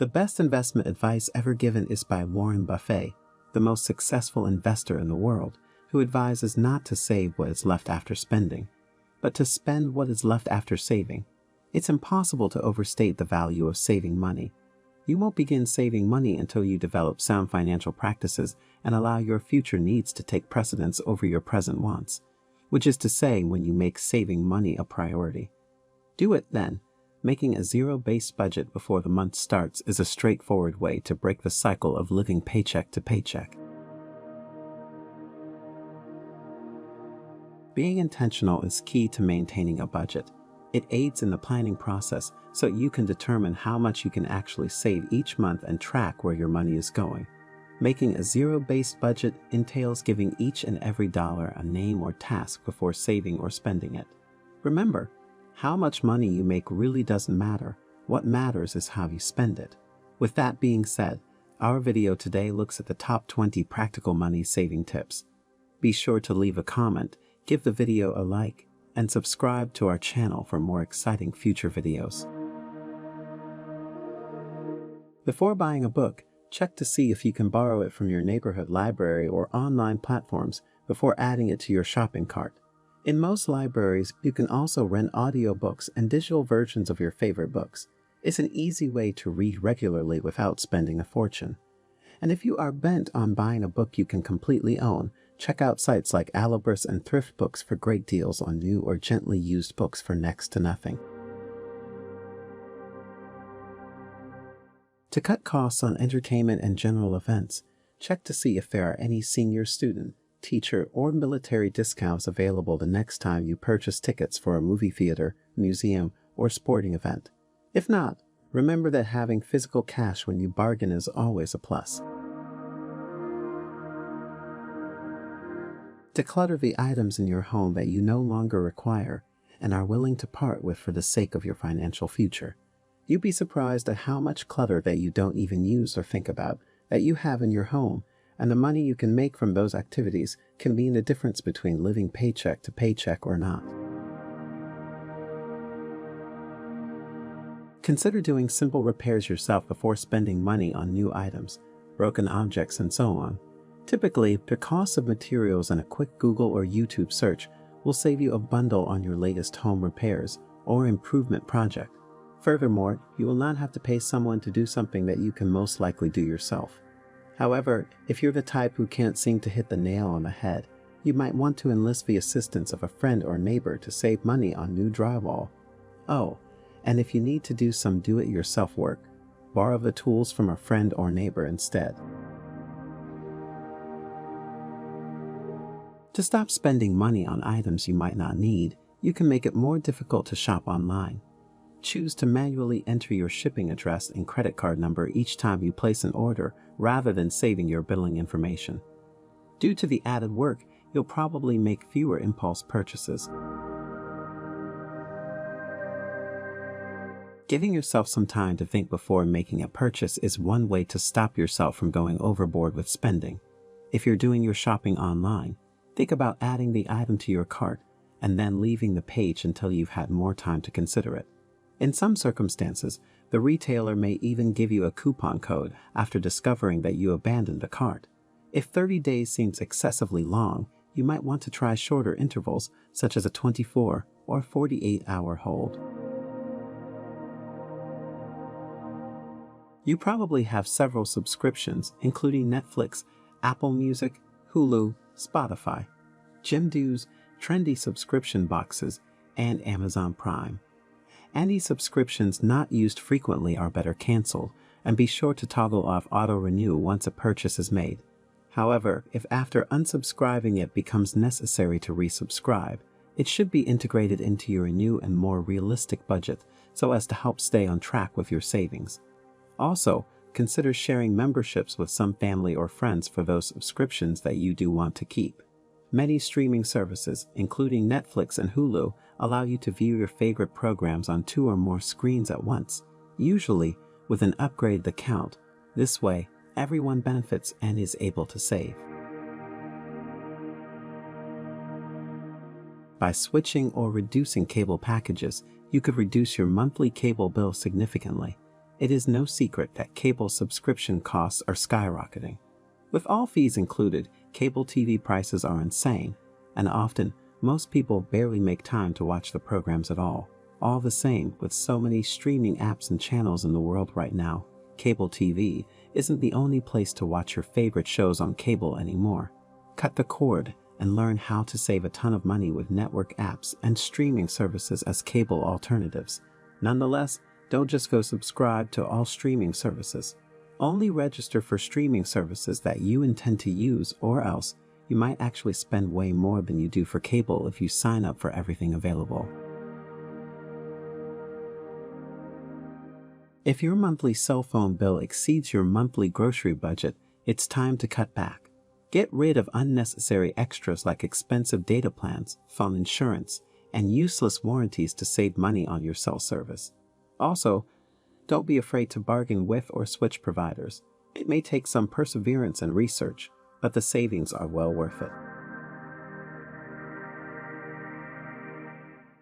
The best investment advice ever given is by Warren Buffett, the most successful investor in the world, who advises not to save what is left after spending, but to spend what is left after saving. It's impossible to overstate the value of saving money. You won't begin saving money until you develop sound financial practices and allow your future needs to take precedence over your present wants, which is to say, when you make saving money a priority. Do it then. Making a zero-based budget before the month starts is a straightforward way to break the cycle of living paycheck to paycheck. Being intentional is key to maintaining a budget. It aids in the planning process so you can determine how much you can actually save each month and track where your money is going. Making a zero-based budget entails giving each and every dollar a name or task before saving or spending it. Remember, how much money you make really doesn't matter. What matters is how you spend it. With that being said, our video today looks at the top 20 practical money saving tips. Be sure to leave a comment, give the video a like, and subscribe to our channel for more exciting future videos. Before buying a book, check to see if you can borrow it from your neighborhood library or online platforms before adding it to your shopping cart. In most libraries, you can also rent audiobooks and digital versions of your favorite books. It's an easy way to read regularly without spending a fortune. And if you are bent on buying a book you can completely own, check out sites like Alibris and Thrift Books for great deals on new or gently used books for next to nothing. To cut costs on entertainment and general events, check to see if there are any senior student, teacher, or military discounts available the next time you purchase tickets for a movie theater, museum, or sporting event. If not, remember that having physical cash when you bargain is always a plus. Declutter the items in your home that you no longer require and are willing to part with for the sake of your financial future. You'd be surprised at how much clutter that you don't even use or think about that you have in your home, and the money you can make from those activities can mean the difference between living paycheck to paycheck or not. Consider doing simple repairs yourself before spending money on new items, broken objects, and so on. Typically, the cost of materials and a quick Google or YouTube search will save you a bundle on your latest home repairs or improvement project. Furthermore, you will not have to pay someone to do something that you can most likely do yourself. However, if you're the type who can't seem to hit the nail on the head, you might want to enlist the assistance of a friend or neighbor to save money on new drywall. Oh, and if you need to do some do-it-yourself work, borrow the tools from a friend or neighbor instead. To stop spending money on items you might not need, you can make it more difficult to shop online. Choose to manually enter your shipping address and credit card number each time you place an order rather than saving your billing information. Due to the added work, you'll probably make fewer impulse purchases. Giving yourself some time to think before making a purchase is one way to stop yourself from going overboard with spending. If you're doing your shopping online, think about adding the item to your cart and then leaving the page until you've had more time to consider it. In some circumstances, the retailer may even give you a coupon code after discovering that you abandoned the cart. If 30 days seems excessively long, you might want to try shorter intervals, such as a 24 or 48-hour hold. You probably have several subscriptions, including Netflix, Apple Music, Hulu, Spotify, gym dues, trendy subscription boxes, and Amazon Prime. Any subscriptions not used frequently are better canceled, and be sure to toggle off auto-renew once a purchase is made. However, if after unsubscribing it becomes necessary to resubscribe, it should be integrated into your new and more realistic budget so as to help stay on track with your savings. Also, consider sharing memberships with some family or friends for those subscriptions that you do want to keep. Many streaming services, including Netflix and Hulu, allow you to view your favorite programs on 2 or more screens at once, usually with an upgraded account. This way, everyone benefits and is able to save. By switching or reducing cable packages, you could reduce your monthly cable bill significantly. It is no secret that cable subscription costs are skyrocketing. With all fees included, cable TV prices are insane, and often, most people barely make time to watch the programs at all. All the same, with so many streaming apps and channels in the world right now, cable TV isn't the only place to watch your favorite shows on cable anymore. Cut the cord and learn how to save a ton of money with network apps and streaming services as cable alternatives. Nonetheless, don't just go subscribe to all streaming services. Only register for streaming services that you intend to use, or else you might actually spend way more than you do for cable if you sign up for everything available. If your monthly cell phone bill exceeds your monthly grocery budget, it's time to cut back. Get rid of unnecessary extras like expensive data plans, phone insurance, and useless warranties to save money on your cell service. Also, don't be afraid to bargain with or switch providers. It may take some perseverance and research, but the savings are well worth it.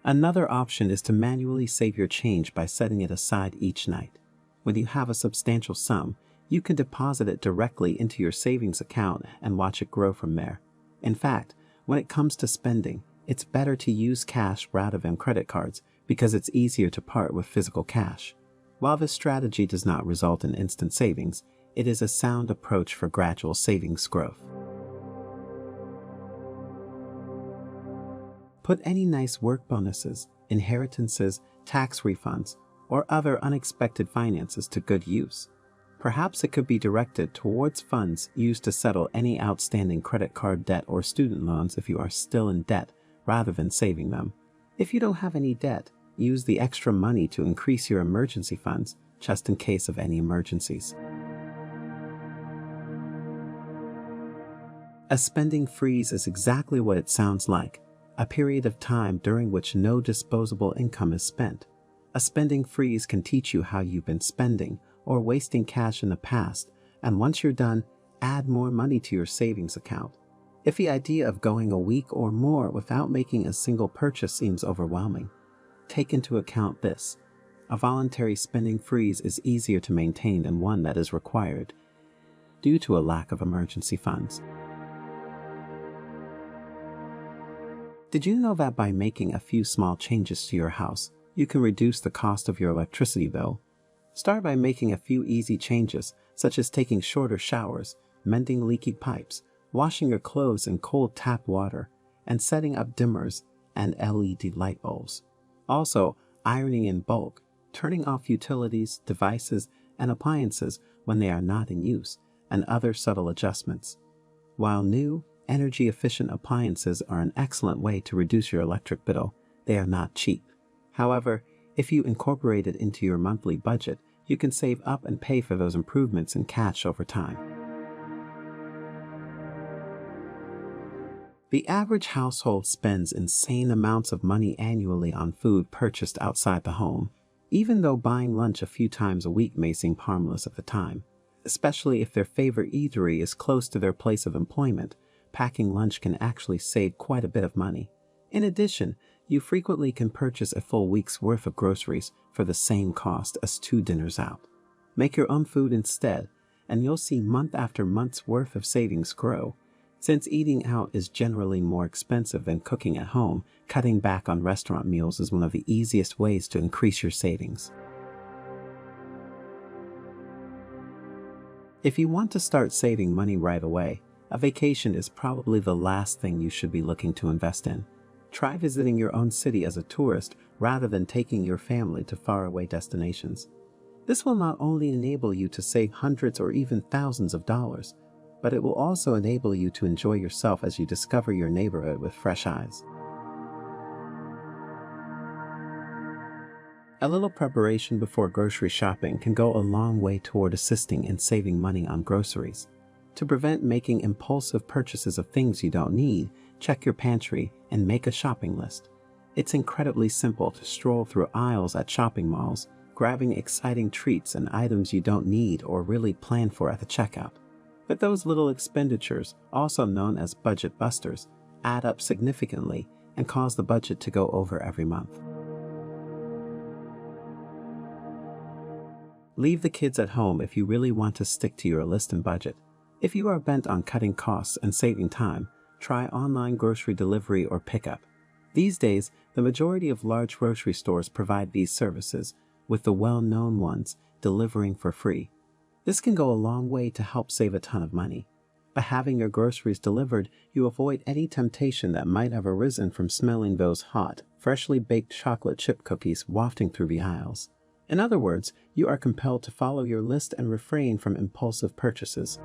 Another option is to manually save your change by setting it aside each night. When you have a substantial sum, you can deposit it directly into your savings account and watch it grow from there. In fact, when it comes to spending, it's better to use cash rather than credit cards because it's easier to part with physical cash. While this strategy does not result in instant savings, it is a sound approach for gradual savings growth. Put any nice work bonuses, inheritances, tax refunds, or other unexpected finances to good use. Perhaps it could be directed towards funds used to settle any outstanding credit card debt or student loans if you are still in debt, rather than saving them. If you don't have any debt, use the extra money to increase your emergency funds, just in case of any emergencies. A spending freeze is exactly what it sounds like, a period of time during which no disposable income is spent. A spending freeze can teach you how you've been spending or wasting cash in the past, and once you're done, add more money to your savings account. If the idea of going a week or more without making a single purchase seems overwhelming, take into account this. A voluntary spending freeze is easier to maintain than one that is required due to a lack of emergency funds. Did you know that by making a few small changes to your house, you can reduce the cost of your electricity bill? Start by making a few easy changes, such as taking shorter showers, mending leaky pipes, washing your clothes in cold tap water, and setting up dimmers and LED light bulbs. Also, ironing in bulk, turning off utilities, devices, and appliances when they are not in use, and other subtle adjustments. While new, energy-efficient appliances are an excellent way to reduce your electric bill, they are not cheap. However, if you incorporate it into your monthly budget, you can save up and pay for those improvements in cash over time. The average household spends insane amounts of money annually on food purchased outside the home, even though buying lunch a few times a week may seem harmless at the time. Especially if their favorite eatery is close to their place of employment, packing lunch can actually save quite a bit of money. In addition, you frequently can purchase a full week's worth of groceries for the same cost as 2 dinners out. Make your own food instead, and you'll see month after month's worth of savings grow. Since eating out is generally more expensive than cooking at home, cutting back on restaurant meals is one of the easiest ways to increase your savings. If you want to start saving money right away, a vacation is probably the last thing you should be looking to invest in. Try visiting your own city as a tourist rather than taking your family to faraway destinations. This will not only enable you to save hundreds or even thousands of dollars, but it will also enable you to enjoy yourself as you discover your neighborhood with fresh eyes. A little preparation before grocery shopping can go a long way toward assisting in saving money on groceries. To prevent making impulsive purchases of things you don't need, check your pantry and make a shopping list. It's incredibly simple to stroll through aisles at shopping malls, grabbing exciting treats and items you don't need or really plan for at the checkout. But those little expenditures, also known as budget busters, add up significantly and cause the budget to go over every month. Leave the kids at home if you really want to stick to your list and budget. If you are bent on cutting costs and saving time, try online grocery delivery or pickup. These days, the majority of large grocery stores provide these services, with the well-known ones delivering for free. This can go a long way to help save a ton of money. By having your groceries delivered, you avoid any temptation that might have arisen from smelling those hot, freshly baked chocolate chip cookies wafting through the aisles. In other words, you are compelled to follow your list and refrain from impulsive purchases.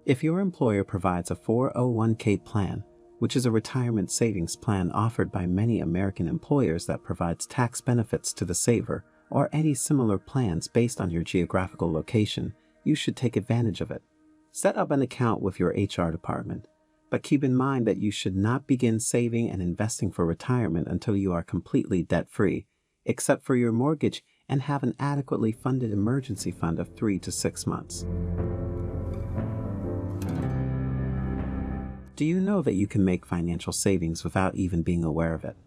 If your employer provides a 401k plan, which is a retirement savings plan offered by many American employers that provides tax benefits to the saver, or any similar plans based on your geographical location, you should take advantage of it. Set up an account with your HR department, but keep in mind that you should not begin saving and investing for retirement until you are completely debt-free, except for your mortgage, and have an adequately funded emergency fund of 3 to 6 months. Do you know that you can make financial savings without even being aware of it?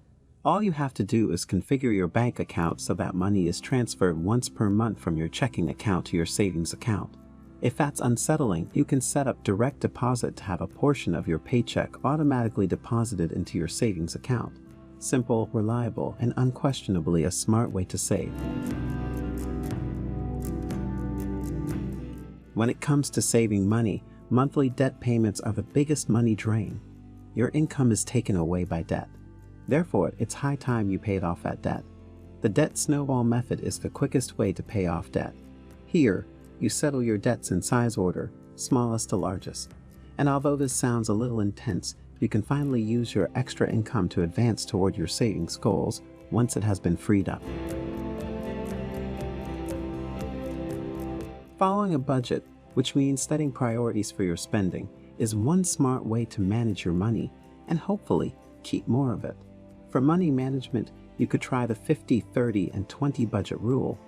All you have to do is configure your bank account so that money is transferred once per month from your checking account to your savings account. If that's unsettling, you can set up direct deposit to have a portion of your paycheck automatically deposited into your savings account. Simple, reliable, and unquestionably a smart way to save. When it comes to saving money, monthly debt payments are the biggest money drain. Your income is taken away by debt. Therefore, it's high time you paid off that debt. The debt snowball method is the quickest way to pay off debt. Here, you settle your debts in size order, smallest to largest. And although this sounds a little intense, you can finally use your extra income to advance toward your savings goals once it has been freed up. Following a budget, which means setting priorities for your spending, is one smart way to manage your money and hopefully keep more of it. For money management, you could try the 50, 30, and 20 budget rule.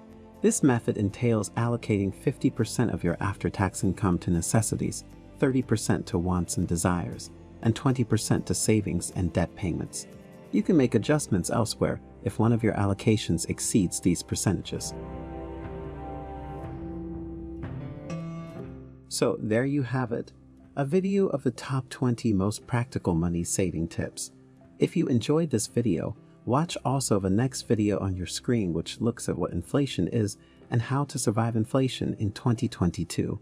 This method entails allocating 50% of your after-tax income to necessities, 30% to wants and desires, and 20% to savings and debt payments. You can make adjustments elsewhere if one of your allocations exceeds these percentages. So there you have it, a video of the top 20 most practical money saving tips. If you enjoyed this video, watch also the next video on your screen, which looks at what inflation is and how to survive inflation in 2022.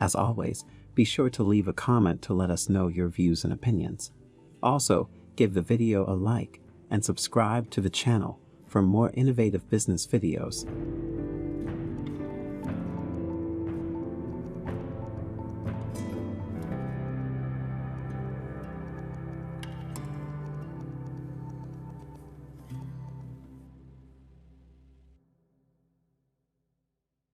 As always, be sure to leave a comment to let us know your views and opinions. Also, give the video a like and subscribe to the channel for more innovative business videos.